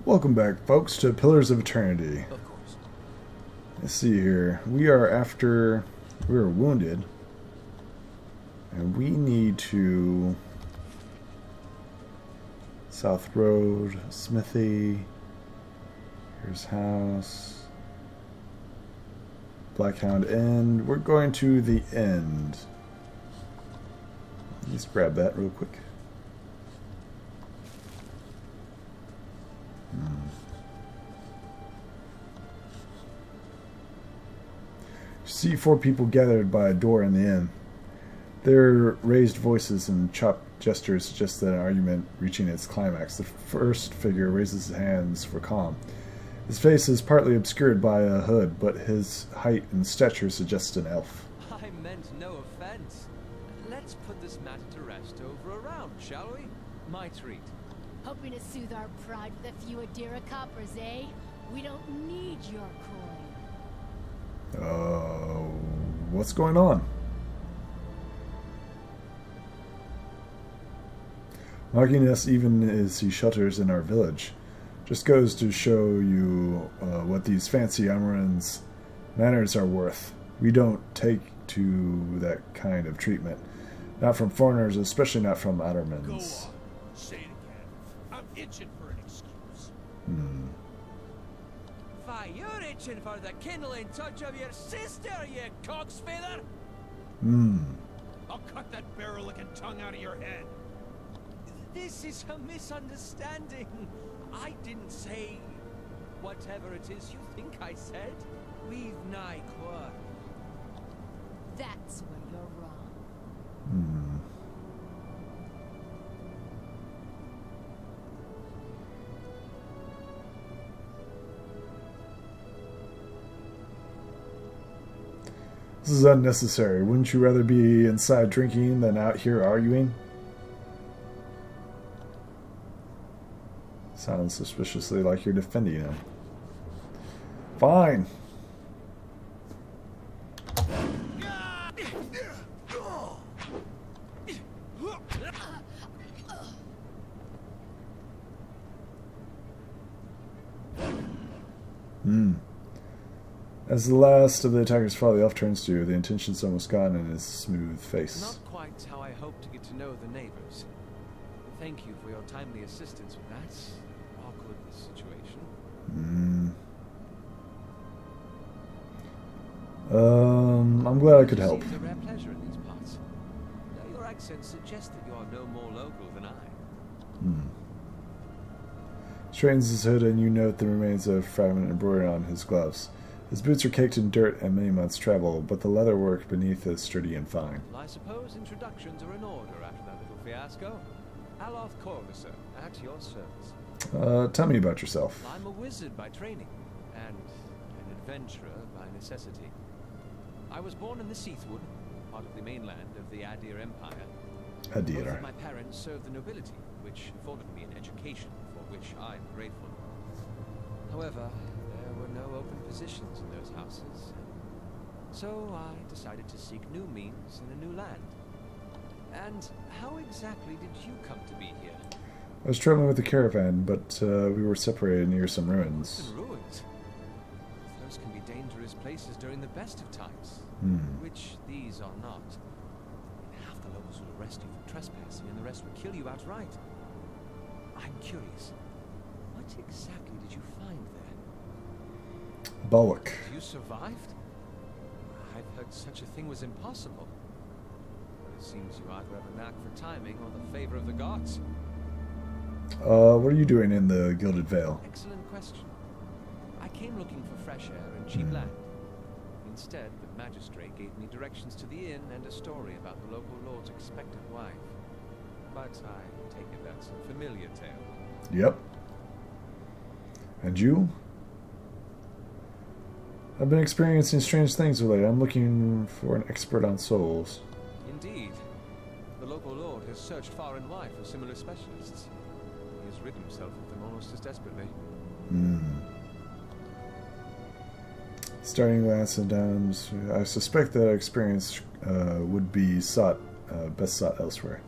Welcome back, folks, to Pillars of Eternity. Of course. Let's see here. We are wounded, and we need to South Road, Smithy. Here's house. Blackhound End. We're going to the end. Let's grab that real quick. See four people gathered by a door in the inn. Their raised voices and chopped gestures suggest that an argument reaching its climax. The first figure raises his hands for calm. His face is partly obscured by a hood, but his height and stature suggest an elf. I meant no offense. Let's put this matter to rest over a round, shall we? My treat. Hoping to soothe our pride with a few Adira coppers, eh? We don't need your coin. What's going on? Mocking us even as he shelters in our village. Just goes to show you what these fancy Amaran's manners are worth. We don't take to that kind of treatment. Not from foreigners, especially not from Outermans. Go on. Say it again. I'm itching for an excuse. Why, you're itching for the kindling touch of your sister, you cock's feather! I'll cut that barrel-looking tongue out of your head. This is a misunderstanding. I didn't say whatever it is you think I said. We've nigh quarrel. That's where you're wrong. This is unnecessary. Wouldn't you rather be inside drinking than out here arguing? Sounds suspiciously like you're defending him. Fine. As the last of the attackers fall, the elf turns to you. The intention's almost gone in his smooth face. Not quite how I hoped to get to know the neighbors. Thank you for your timely assistance with that awkward situation. I'm glad I could help. It's a rare pleasure in these parts. Now your accent suggests that you are no more local than I. Straightens his hood, and you note the remains of fragment embroidery on his gloves. His boots are caked in dirt and many months' travel, but the leatherwork beneath is sturdy and fine. Well, I suppose introductions are in order after that little fiasco. Aloth Corvusser, at your service. Tell me about yourself. I'm a wizard by training, and an adventurer by necessity. I was born in the Seathwood, part of the mainland of the Adir Empire. Both of my parents served the nobility, which afforded me an education for which I'm grateful. However, there were no open positions in those houses, so I decided to seek new means in a new land. And how exactly did you come to be here? I was traveling with a caravan, but we were separated near some ruins. Ruins? Those can be dangerous places during the best of times, which these are not. Half the locals will arrest you for trespassing, and the rest will kill you outright. I'm curious, what exactly did you find there? Bullock. You survived? I've heard such a thing was impossible. But it seems you either have a knack for timing or the favor of the gods. What are you doing in the Gilded Vale? Excellent question. I came looking for fresh air and cheap land. Instead, the magistrate gave me directions to the inn and a story about the local lord's expectant wife. But I take it that's a familiar tale. Yep. And you? I've been experiencing strange things lately. I'm looking for an expert on souls. Indeed. The local lord has searched far and wide for similar specialists. He has rid himself of them almost as desperately. Starting glance and downs. I suspect that experience would be best sought elsewhere.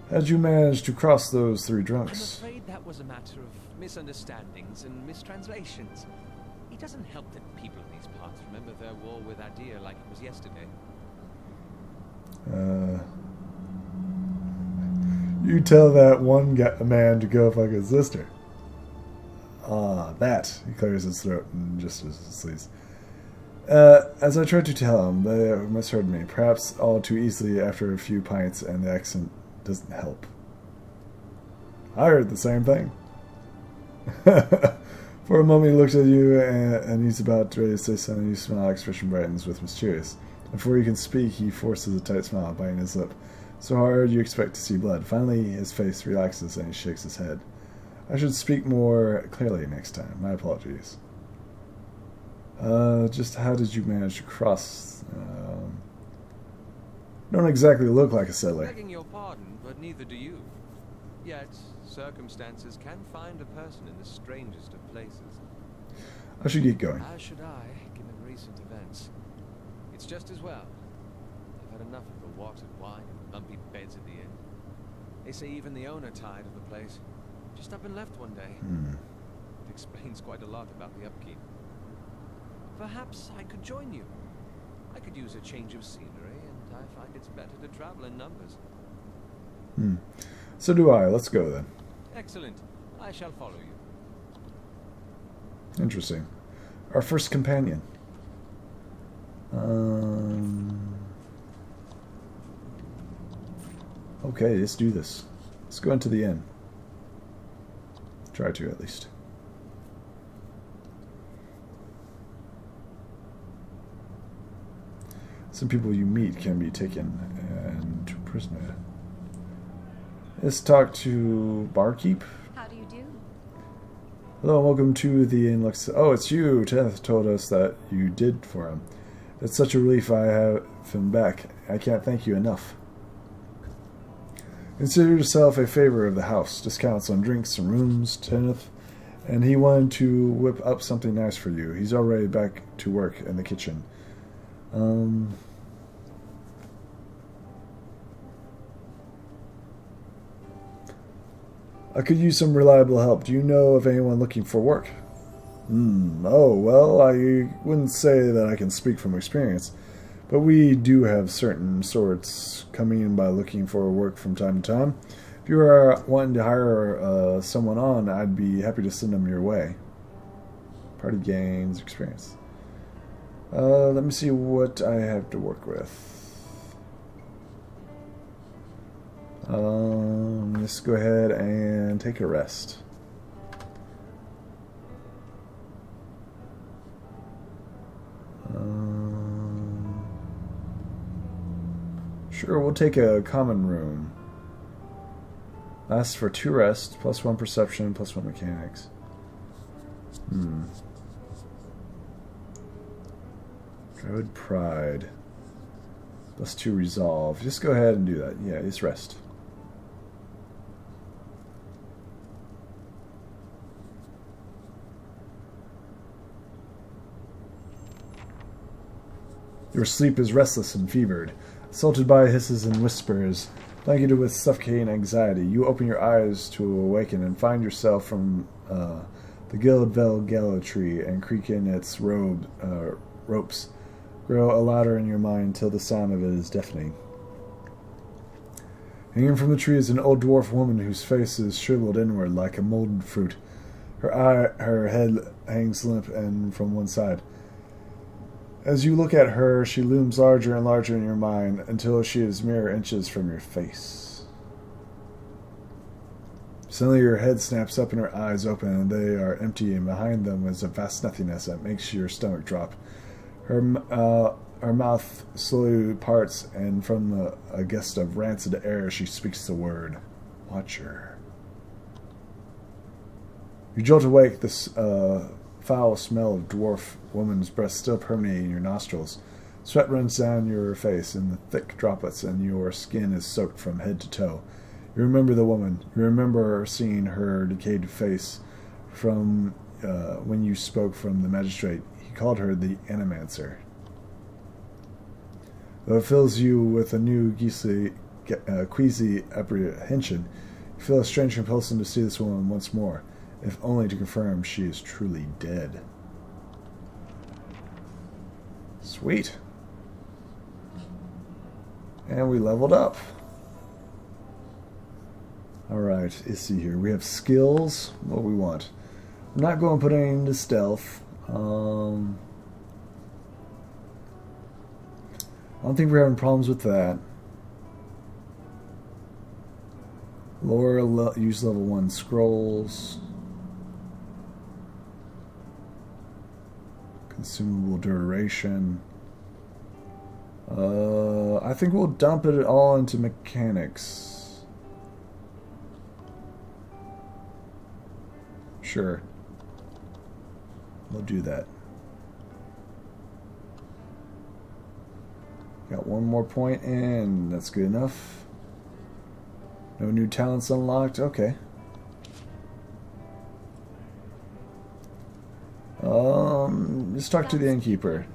How'd you manage to cross those three drunks? I'm afraid that was was a matter of misunderstandings and mistranslations. It doesn't help that people in these parts remember their war with Adir like it was yesterday. You tell that one man to go fuck his sister. That. He clears his throat and just as it sleeps. As I tried to tell him, they misheard me, perhaps all too easily after a few pints, and the accent doesn't help. I heard the same thing. For a moment he looked at you, and he's about to ready to say something. You smile, expression brightens with mysterious. Before he can speak, he forces a tight smile, biting his lip. So hard you expect to see blood. Finally, his face relaxes and he shakes his head. I should speak more clearly next time. My apologies. Just how did you manage to cross? Don't exactly look like a settler. Begging your pardon, but neither do you. Yet, circumstances can find a person in the strangest of places. I should get going. As should I, given recent events. It's just as well. I've had enough of the watered wine and lumpy beds at the inn. They say even the owner tired of the place. Just up and left one day. It explains quite a lot about the upkeep. Perhaps I could join you. I could use a change of scenery, and I find it's better to travel in numbers. So do I. Let's go then. Excellent. I shall follow you. Interesting. Our first companion. Okay, let's do this. Let's go into the inn. Try to, at least. Some people you meet can be taken into prisoner. Let's talk to Barkeep. How do you do? Hello, welcome to the inn. Oh, it's you. Teth told us that you did for him. It's such a relief I have him back. I can't thank you enough. Consider yourself a favor of the house. Discounts on drinks and rooms, Tenneth. And he wanted to whip up something nice for you. He's already back to work in the kitchen. I could use some reliable help. Do you know of anyone looking for work? Oh, well, I wouldn't say that I can speak from experience, but we do have certain sorts coming in by looking for work from time to time. If you are wanting to hire someone on, I'd be happy to send them your way. Party gains experience. Let me see what I have to work with. Let's go ahead and take a rest. Sure, we'll take a common room. Lasts for 2 rests, plus 1 perception, plus 1 mechanics. Druid Pride. Plus 2 resolve. Just go ahead and do that. Yeah, just rest. Your sleep is restless and fevered, assaulted by hisses and whispers, blanketed with suffocating anxiety. You open your eyes to awaken and find yourself from the Guildville gallow tree and creak in its ropes grow louder in your mind till the sound of it is deafening. Hanging from the tree is an old dwarf woman whose face is shriveled inward like a molded fruit. Her head hangs limp and from one side. As you look at her, she looms larger and larger in your mind until she is mere inches from your face. Suddenly your head snaps up and her eyes open, and they are empty, and behind them is a vast nothingness that makes your stomach drop. Her mouth slowly parts, and from a gust of rancid air she speaks the word, Watcher. You jolt awake, this foul smell of dwarf woman's breath still permeating your nostrils. Sweat runs down your face in thick droplets, and your skin is soaked from head to toe. You remember the woman. You remember seeing her decayed face from when you spoke from the magistrate. He called her the Animancer. Though it fills you with a new queasy apprehension, you I feel a strange compulsion to see this woman once more, if only to confirm she is truly dead. Sweet. And we leveled up. Alright, let's see here. We have skills. What do we want? I'm not going to put any into stealth. I don't think we're having problems with that. Use level 1 scrolls. Consumable duration. I think we'll dump it all into mechanics. Sure. We'll do that. Got one more point, and that's good enough. No new talents unlocked. Okay. Let's talk to the innkeeper.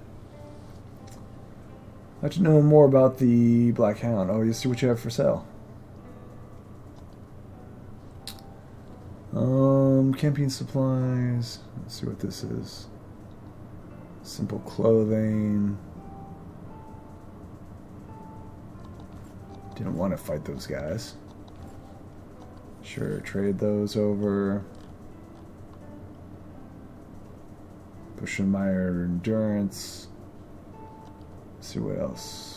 I'd like to know more about the Black Hound. Oh, you see what you have for sale. Camping supplies. Let's see what this is. Simple clothing. Didn't want to fight those guys. Sure, trade those over. Bushmeyer endurance. Let's see what else.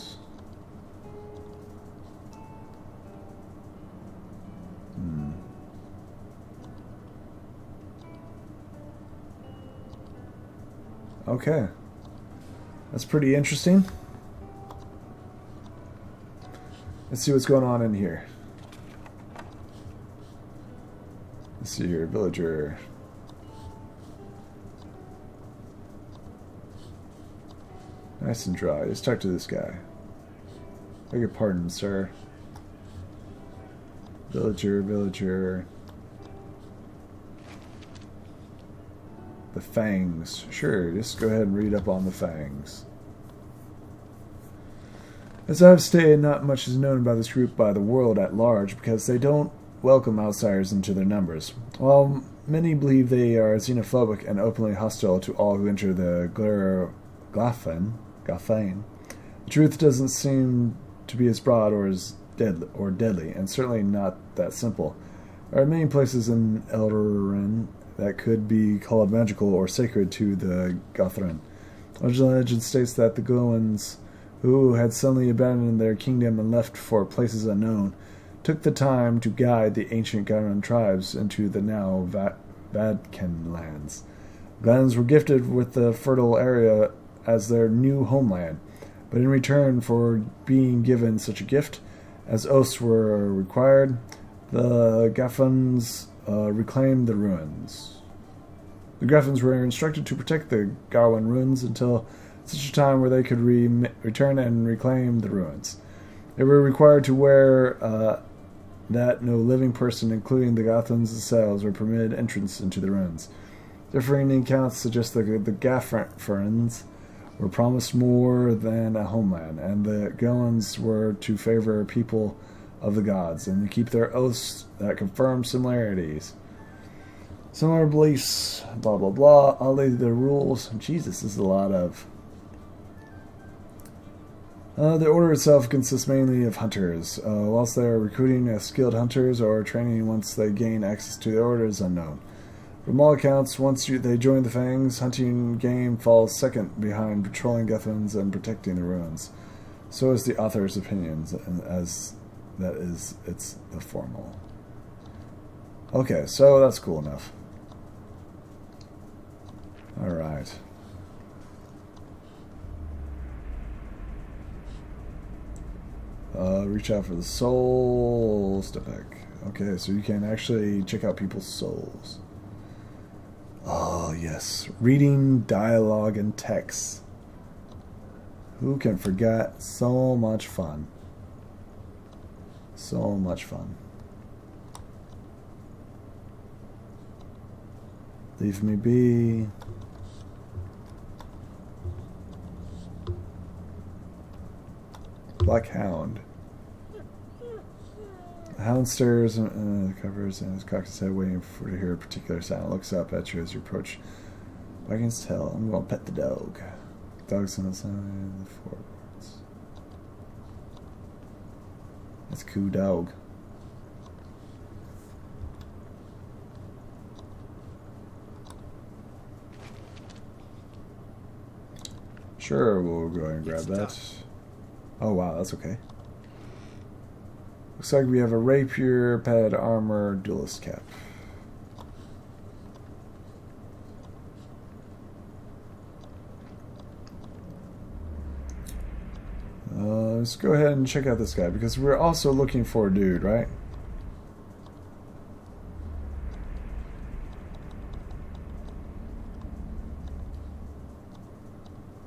Okay. That's pretty interesting. Let's see what's going on in here. Let's see here, villager. Nice and dry. Let's talk to this guy. Beg your pardon, sir. Villager. The fangs. Sure, just go ahead and read up on the fangs. As I've stated, not much is known about this group by the world at large because they don't welcome outsiders into their numbers. While many believe they are xenophobic and openly hostile to all who enter the Gathane, the truth doesn't seem to be as broad or as deadly, and certainly not that simple. There are many places in Eldoran that could be called magical or sacred to the Gathran. Legend states that the Goans, who had suddenly abandoned their kingdom and left for places unknown, took the time to guide the ancient Gathran tribes into the now Vadkan lands. Glens were gifted with the fertile area as their new homeland, but in return for being given such a gift, as oaths were required, the Gathans reclaimed the ruins. The Gathans were instructed to protect the Garwan ruins until such a time where they could return and reclaim the ruins. They were required to wear that no living person, including the Gathans themselves, were permitted entrance into the ruins. Differing accounts suggest that the Gathans were promised more than a homeland, and the Goans were to favor people of the gods and to keep their oaths that confirm similarities. Similar beliefs, blah blah blah. Oddly, the rules. Jesus, this is a lot of. The order itself consists mainly of hunters. Whilst they are recruiting as skilled hunters or training once they gain access to the order is unknown. From all accounts, once they join the Fangs, hunting game falls second behind patrolling Gathans and protecting the ruins. So is the author's opinions, as that is, it's the formal. Okay, so that's cool enough. Alright. Reach out for the soul stick. Okay, so you can actually check out people's souls. Oh, yes. Reading dialogue and text. Who can forget? So much fun. So much fun. Leave me be. Black Hound. The hound stares and covers and his cocks his head, waiting for to hear a particular sound. Looks up at you as you approach. Wagging his tail. I'm going to pet the dog. Dog's on the side of the floorboards. That's a cool dog. Sure, we'll go ahead and grab that. Oh wow, that's okay. Looks like we have a rapier, pad armor, duelist cap. Let's go ahead and check out this guy, because we're also looking for a dude, right?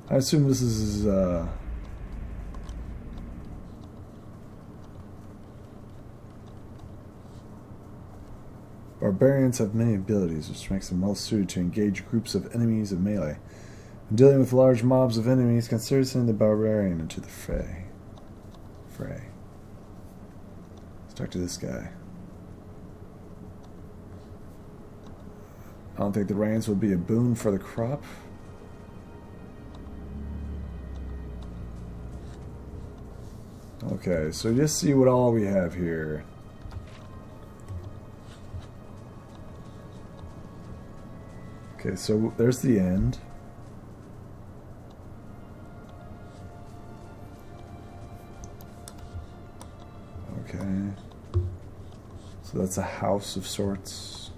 I assume this is barbarians have many abilities, which makes them well suited to engage groups of enemies in melee. When dealing with large mobs of enemies, consider sending the barbarian into the fray. Let's talk to this guy. I don't think the rains would be a boon for the crop. Okay, so just see what all we have here. Okay, so there's the end. Okay. So that's a house of sorts.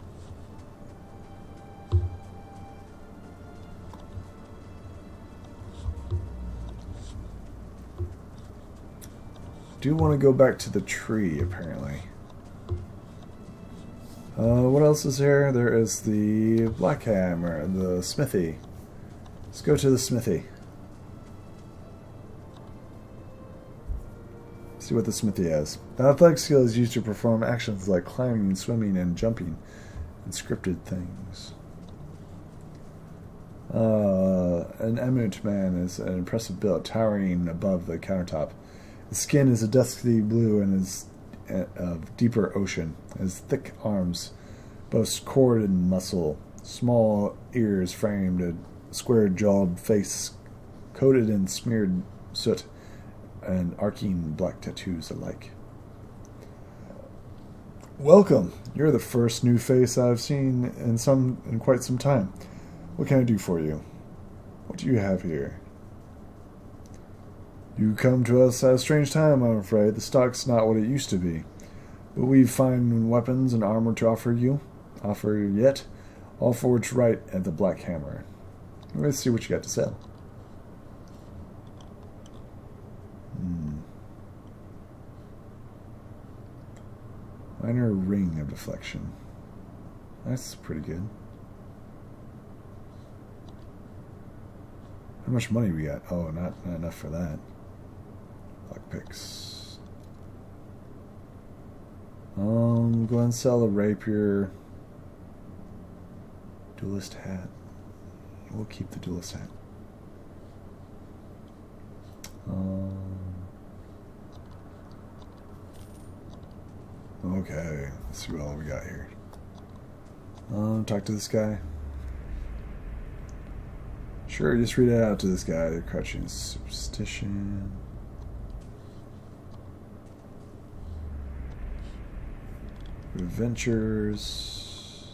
Do want to go back to the tree, apparently. What else is here? There is the black hammer, the smithy. Let's go to the smithy. See what the smithy has. The athletic skill is used to perform actions like climbing, swimming, and jumping, and scripted things. An eminent man is an impressive build, towering above the countertop. His skin is a dusky blue and is of deeper ocean. His thick arms boast cord and muscle, small ears framed a square-jawed face coated in smeared soot and arcing black tattoos alike. Welcome. You're the first new face I've seen in quite some time. What can I do for you? What do you have here? You come to us at a strange time, I'm afraid. The stock's not what it used to be. But we've fine weapons and armor to offer yet, all forged right at the Black Hammer. Let's see what you got to sell. Minor ring of deflection. That's pretty good. How much money we got? Oh, not enough for that. Lockpicks. Go ahead and sell a rapier. Duelist hat. We'll keep the duelist hat. Okay, let's see what all we got here. Talk to this guy. Sure, just read it out to this guy. Crouching superstition. Adventures.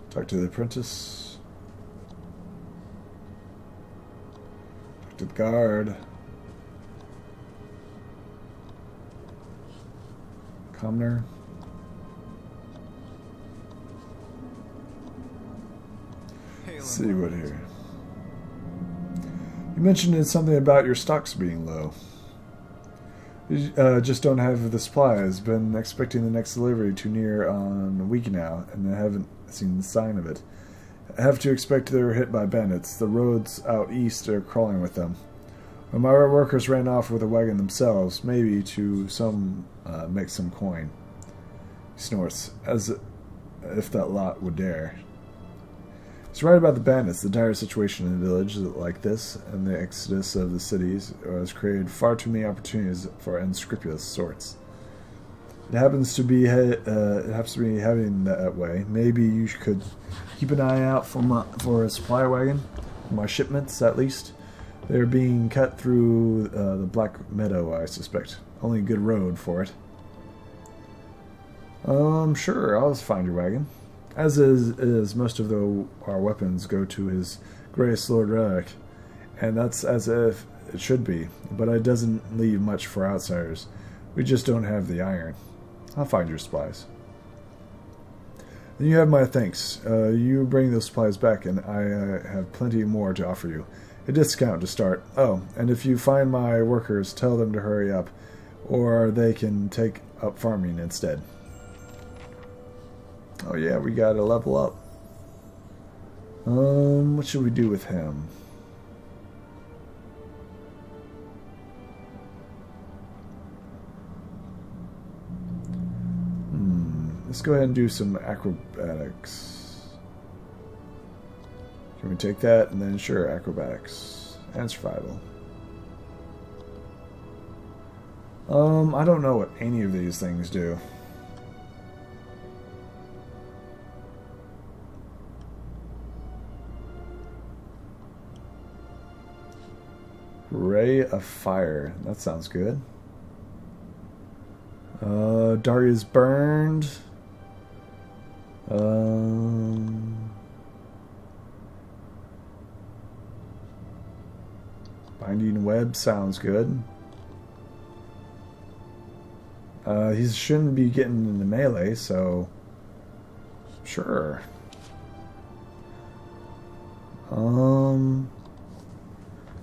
Talk to the apprentice. Talk to the guard. Commoner. Let's see what here. You mentioned something about your stocks being low. You just don't have the supplies. Been expecting the next delivery too near on a week now, and I haven't seen the sign of it. I have to expect they were hit by bandits. The roads out east are crawling with them. When my workers ran off with a wagon themselves, maybe to make some coin. He snorts, as if that lot would dare. He's right about the bandits. The dire situation in a village like this and the exodus of the cities has created far too many opportunities for unscrupulous sorts. It happens to be heading that way. Maybe you could keep an eye out for a supply wagon, my shipments at least. They're being cut through the Black Meadow, I suspect. Only a good road for it. Sure, I'll find your wagon. As is most of our weapons go to his Grace Lord Relic, and that's as if it should be, but it doesn't leave much for outsiders. We just don't have the iron. I'll find your supplies. Then you have my thanks. You bring those supplies back, and I have plenty more to offer you. A discount to start. Oh, and if you find my workers, tell them to hurry up, or they can take up farming instead. Oh yeah, we gotta level up. What should we do with him? Let's go ahead and do some acrobatics. Can we take that? And then sure, acrobatics and survival. I don't know what any of these things do. Ray of Fire. That sounds good. Daria's Burned. Binding Web sounds good. He shouldn't be getting into melee, so sure.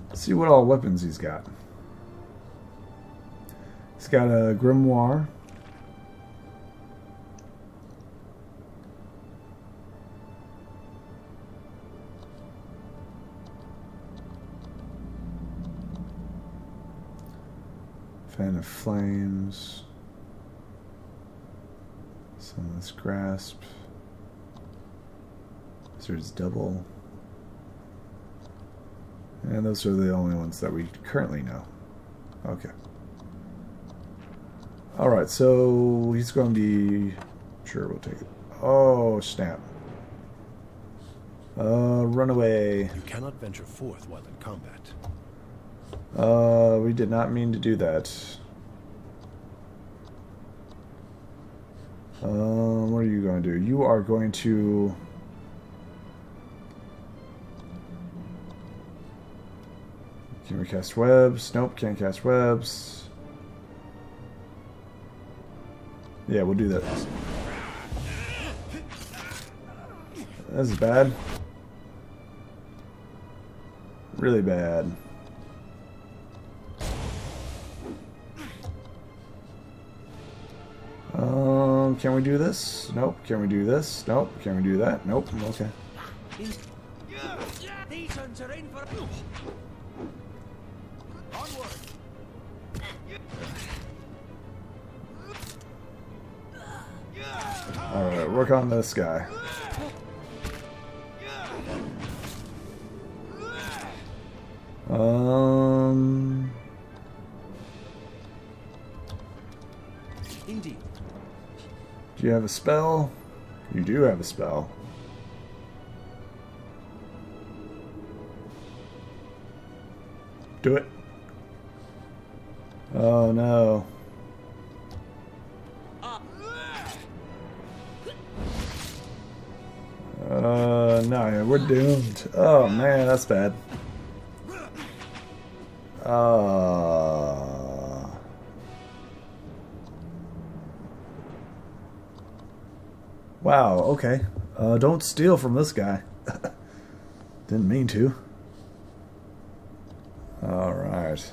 Let's see what all weapons he's got. He's got a grimoire. Fan of Flames. Sunless Grasp. Wizard's Double. And those are the only ones that we currently know. Okay. Alright, so he's going to be... Sure, we'll take it. Oh, snap. Run away. You cannot venture forth while in combat. We did not mean to do that. What are you going to do? You are going to... Can we cast webs? Nope, can't cast webs. Yeah, we'll do that. This is bad. Really bad. Can we do this? Nope. Can we do this? Nope. Can we do that? Nope. Okay. These ones are in for onward. Alright, work on this guy. Indeed. Do you have a spell? You do have a spell. Do it. Oh no. No, we're doomed. Oh man, that's bad. Wow, okay. Don't steal from this guy. Didn't mean to. Alright.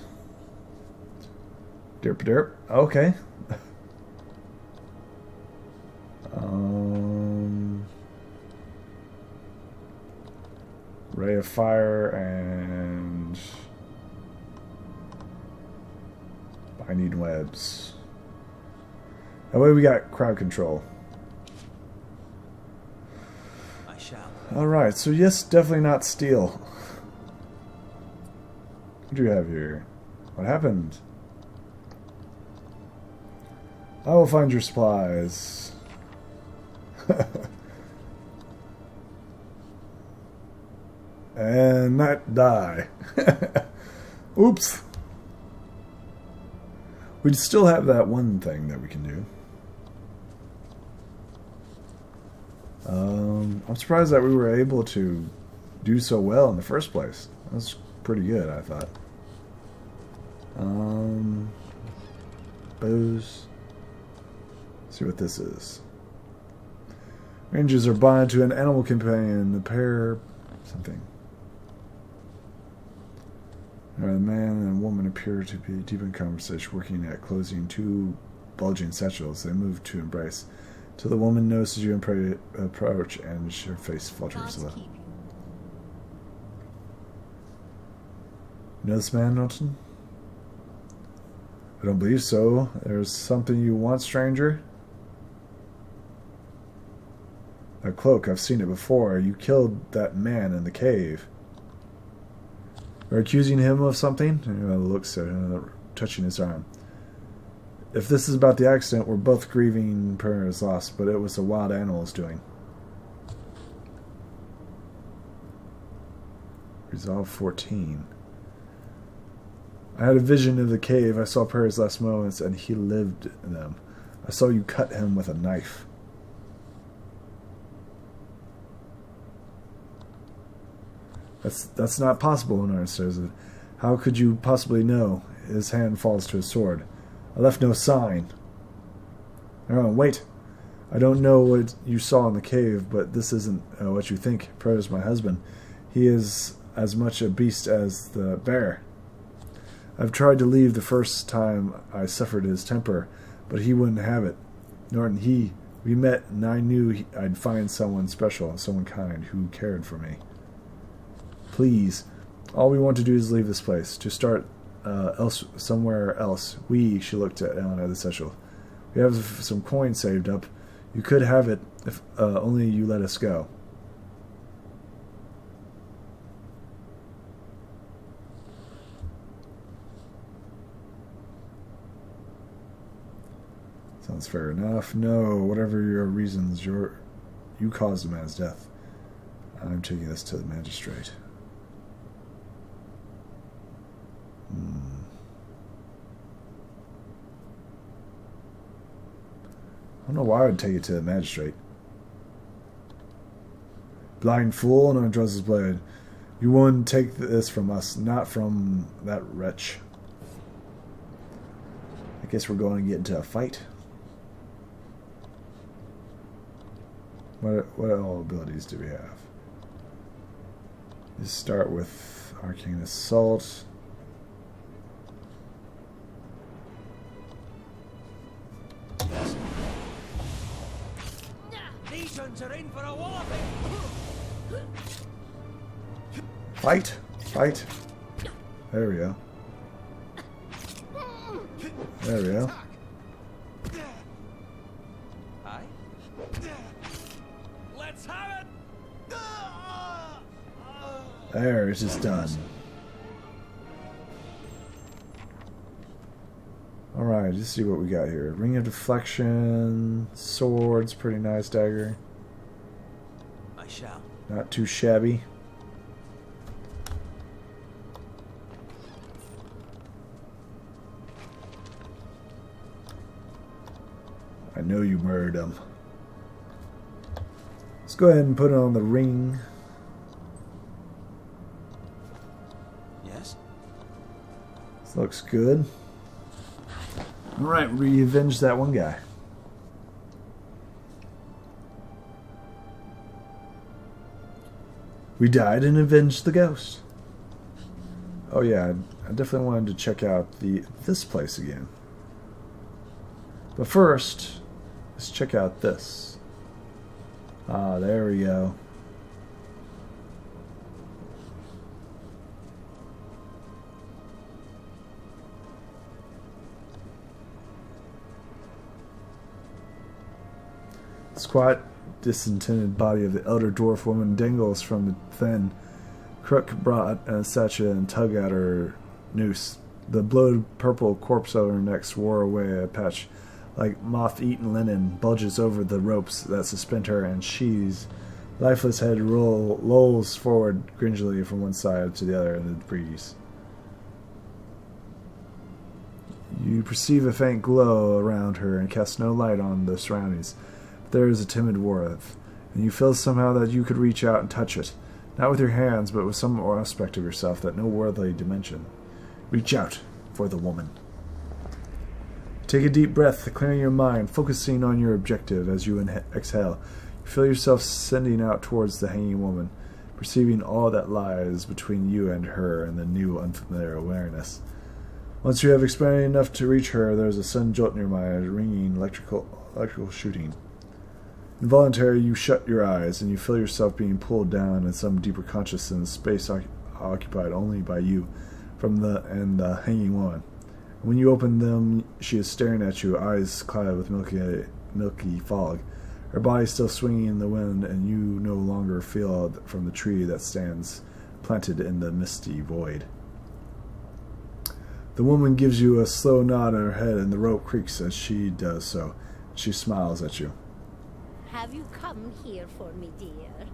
Derp derp. Okay. Ray of Fire and Binding Webs. That way we got crowd control. I shall. Alright, so yes, definitely not steal. What do you have here? What happened? I will find your supplies. And not die. Oops. We still have that one thing that we can do. I'm surprised that we were able to do so well in the first place. That's pretty good, I thought. Bows. See what this is. Rangers are bonded to an animal companion. The pair... something. A man and a woman appear to be deep in conversation, working at closing two bulging satchels. They move to embrace, till the woman notices you approach, and her face falters a little. You know this man, Norton? I don't believe so. There's something you want, stranger? A cloak, I've seen it before. You killed that man in the cave. We're accusing him of something? Looks at him, touching his arm. If this is about the accident, we're both grieving Per's loss, but it was the wild animal's doing. Resolve 14. I had a vision of the cave. I saw Per's last moments, and he lived in them. I saw you cut him with a knife. That's not possible, Honor says it. How could you possibly know? His hand falls to his sword. I left no sign. Oh, wait. I don't know what you saw in the cave, but this isn't what you think. Per is my husband. He is as much a beast as the bear. I've tried to leave the first time I suffered his temper, but he wouldn't have it. Norton, we met, and I knew I'd find someone special, someone kind, who cared for me. Please, all we want to do is leave this place, to start somewhere else. She looked at Ellen at the satchel. We have some coins saved up. You could have it if only you let us go. Sounds fair enough. No, whatever your reasons, you caused the man's death. I'm taking this to the magistrate. I don't know why I would take it to the magistrate. Blind fool, and draws his blade. You won't take this from us, not from that wretch. I guess we're going to get into a fight. What all abilities do we have? Let's start with Arcane Assault. Are in for a walloping. Fight! Fight! There we go. There we go. Hi. Let's have it. There, it's just done. Alright, let's see what we got here. Ring of Deflection, swords, pretty nice dagger. I shall. Not too shabby. I know you murdered him. Let's go ahead and put it on the ring. Yes? This looks good. Alright, we avenged that one guy. We died and avenged the ghost. Oh yeah, I definitely wanted to check out this place again. But first, let's check out this. Ah, there we go. It's quite disentended body of the elder dwarf woman dangles from the thin, crook-brought sachet and tug at her noose. The bloated purple corpse over her neck wore away. A patch like moth-eaten linen bulges over the ropes that suspend her, and she's lifeless head lolls forward cringingly from one side to the other in the breeze. You perceive a faint glow around her and cast no light on the surroundings. There is a timid warmth, and you feel somehow that you could reach out and touch it, not with your hands, but with some aspect of yourself that no worldly dimension. Reach out for the woman. Take a deep breath, clearing your mind, focusing on your objective as you exhale. You feel yourself sending out towards the hanging woman, perceiving all that lies between you and her in the new, unfamiliar awareness. Once you have expanded enough to reach her, there is a sudden jolt in your mind, ringing electrical shooting. Involuntarily, you shut your eyes, and you feel yourself being pulled down in some deeper consciousness, space occupied only by you from the hanging woman. When you open them, she is staring at you, eyes clouded with milky fog. Her body still swinging in the wind, and you no longer feel from the tree that stands planted in the misty void. The woman gives you a slow nod in her head, and the rope creaks as she does so. She smiles at you. Have you come here for me, dear,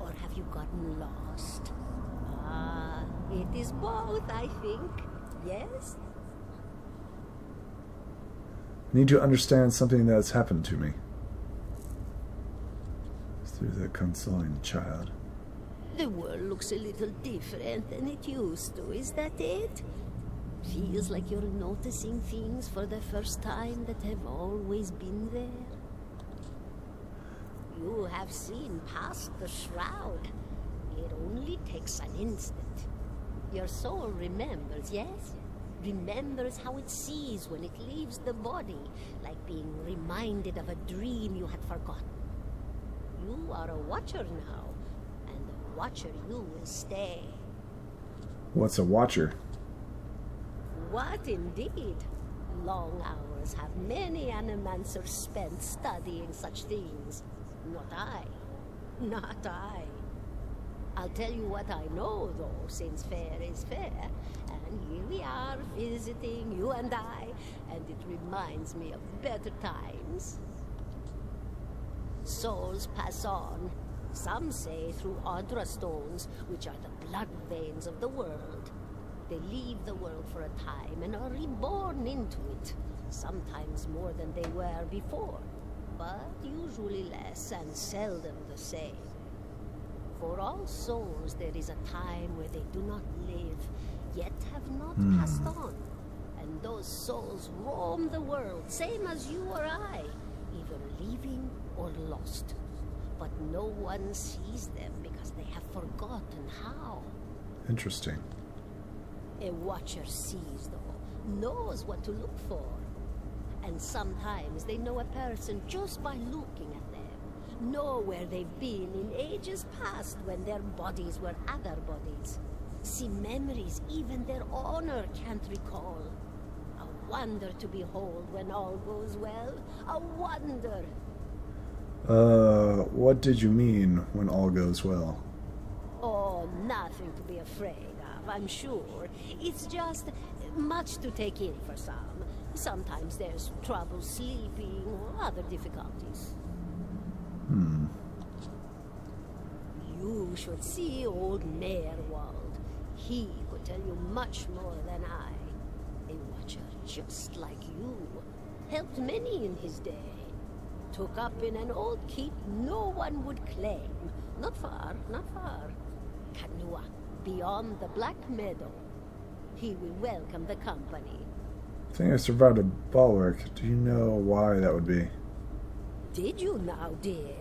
or have you gotten lost? Ah, it is both, I think. Yes? I need to understand something that has happened to me. Through the consoling child. The world looks a little different than it used to, is that it? Feels like you're noticing things for the first time that have always been there. You have seen past the shroud. It only takes an instant. Your soul remembers, yes? Remembers how it sees when it leaves the body, like being reminded of a dream you had forgotten. You are a watcher now, and a watcher you will stay. What's a watcher? What indeed? Long hours have many animancers spent studying such things. Not I. Not I. I'll tell you what I know, though, since fair is fair. And here we are, visiting, you and I, and it reminds me of better times. Souls pass on, some say through Audra stones, which are the blood veins of the world. They leave the world for a time and are reborn into it, sometimes more than they were before, but usually less and seldom the same. For all souls there is a time where they do not live, yet have not passed on, and those souls roam the world, same as you or I, either living or lost. But no one sees them because they have forgotten how. Interesting. A watcher sees, though, knows what to look for. And sometimes they know a person just by looking at them, know where they've been in ages past when their bodies were other bodies. See memories even their owner can't recall. A wonder to behold when all goes well. A wonder. What did you mean when all goes well? Oh, nothing to be afraid of, I'm sure. It's just much to take in for some. Sometimes there's trouble sleeping or other difficulties. You should see old Werewolf. He could tell you much more than I. A watcher just like you. Helped many in his day. Took up in an old keep no one would claim. Not far, not far. Kanua, beyond the Black Meadow. He will welcome the company. I think I survived a bulwark. Do you know why that would be? Did you now, dear?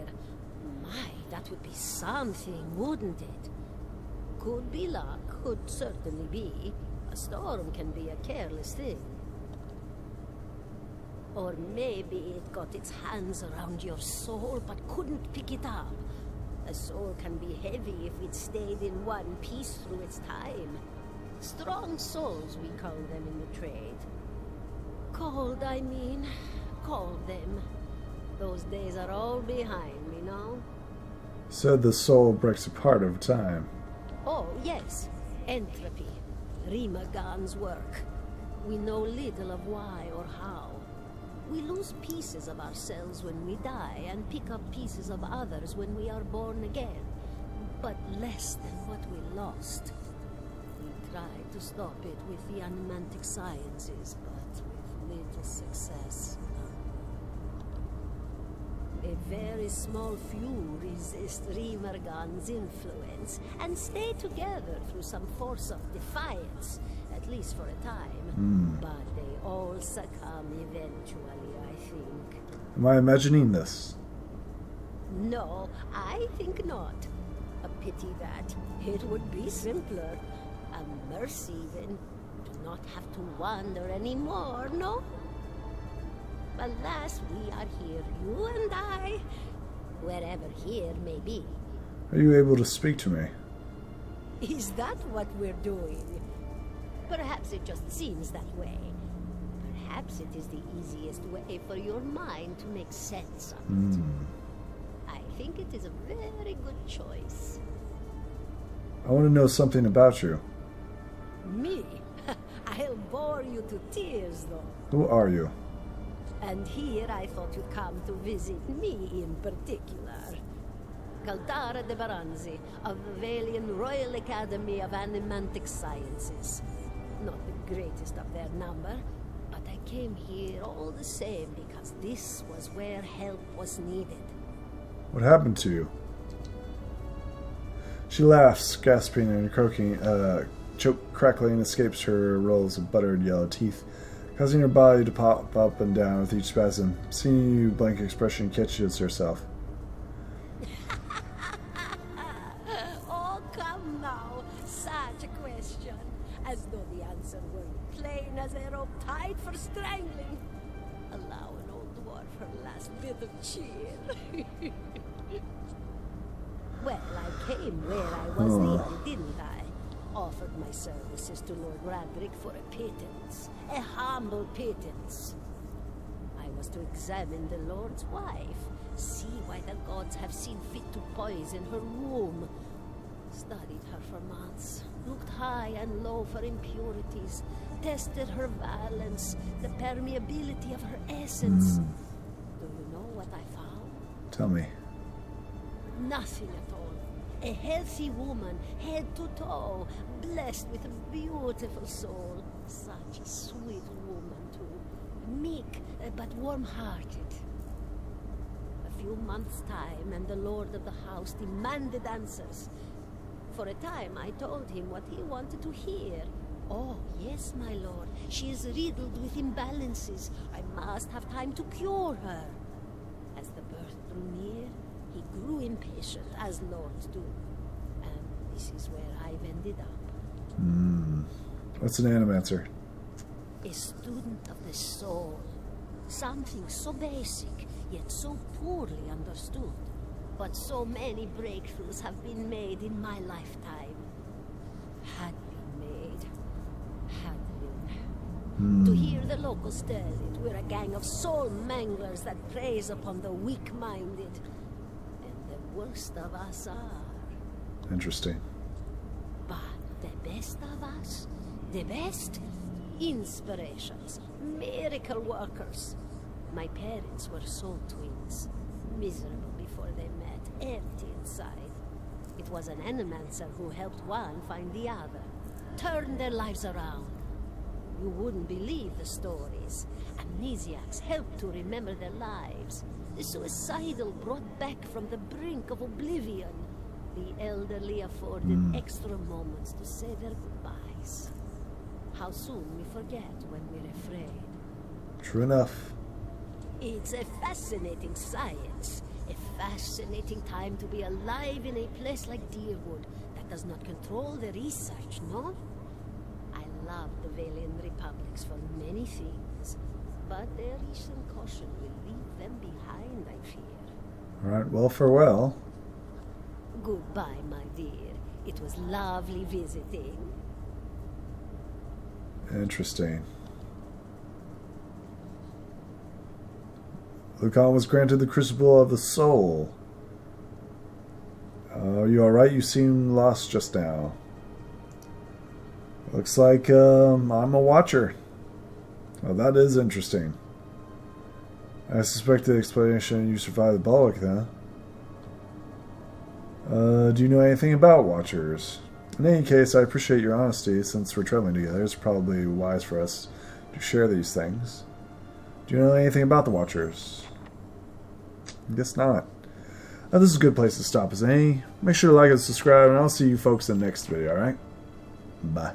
My, that would be something, wouldn't it? Could be luck, could certainly be. A storm can be a careless thing. Or maybe it got its hands around your soul but couldn't pick it up. A soul can be heavy if it stayed in one piece through its time. Strong souls, we call them in the trade. Cold, I mean. Call them. Those days are all behind me now. Said the soul breaks apart over time. Oh, yes. Entropy. Rimagan's work. We know little of why or how. We lose pieces of ourselves when we die and pick up pieces of others when we are born again. But less than what we lost. We tried to stop it with the animantic sciences, but with little success. A very small few resist Rimergan's influence and stay together through some force of defiance, at least for a time. But they all succumb eventually, I think. Am I imagining this? No, I think not. A pity that. It would be simpler. A mercy even. To not have to wander anymore, no? Alas, we are here, you and I, wherever here may be. Are you able to speak to me? Is that what we're doing? Perhaps it just seems that way. Perhaps it is the easiest way for your mind to make sense of it. I think it is a very good choice. I want to know something about you. Me? I'll bore you to tears, though. Who are you? And here I thought you'd come to visit me in particular. Caldara de Baranzi, of the Valian Royal Academy of Animantic Sciences. Not the greatest of their number, but I came here all the same because this was where help was needed. What happened to you? She laughs, gasping and croaking. Choke crackling escapes her rolls of buttered yellow teeth, causing her body to pop up and down with each spasm. Seeing you, blank expression catches herself. Oh, come now. Such a question. As though the answer were plain as a rope tied for strangling. Allow an old dwarf her last bit of cheer. Well, I came where I was needed, didn't I? Offered my services to Lord Radric for a pittance. A humble pittance. I was to examine the Lord's wife, see why the gods have seen fit to poison her womb. Studied her for months, looked high and low for impurities, tested her valence, the permeability of her essence. Do you know what I found? Tell me. Nothing at all. A healthy woman, head to toe, blessed with a beautiful soul. Such a sweet woman, too. Meek, but warm-hearted. A few months' time, and the lord of the house demanded answers. For a time, I told him what he wanted to hear. Oh, yes, my lord. She is riddled with imbalances. I must have time to cure her. As the birth drew near, he grew impatient, as lords do. And this is where I've ended up. What's an animancer? A student of the soul. Something so basic, yet so poorly understood. But so many breakthroughs have been made in my lifetime. Had been made. Had been. To hear the locals tell it, we're a gang of soul manglers that preys upon the weak-minded. Worst of us are. Interesting. But the best of us, the best, inspirations, miracle workers. My parents were soul twins, miserable before they met, empty inside. It was an animancer who helped one find the other, turned their lives around. You wouldn't believe the stories. Amnesiacs helped to remember their lives. The suicidal brought back from the brink of oblivion. The elderly afforded extra moments to say their goodbyes. How soon we forget when we're afraid. True enough. It's a fascinating science. A fascinating time to be alive in a place like Deerwood that does not control the research, no? I love the Valian Republics for many things, but their recent caution will leave them behind, I fear. All right, well, farewell. Goodbye, my dear. It was lovely visiting. Interesting. Lucan was granted the Crucible of the Soul. Are you alright? You seem lost just now. Looks like I'm a watcher. Well, that is interesting. I suspect the explanation you survived the Bulwark, then. Do you know anything about watchers? In any case, I appreciate your honesty. Since we're traveling together, it's probably wise for us to share these things. Do you know anything about the watchers? I guess not. This is a good place to stop as any. Make sure to like and subscribe, and I'll see you folks in the next video, alright? Bye.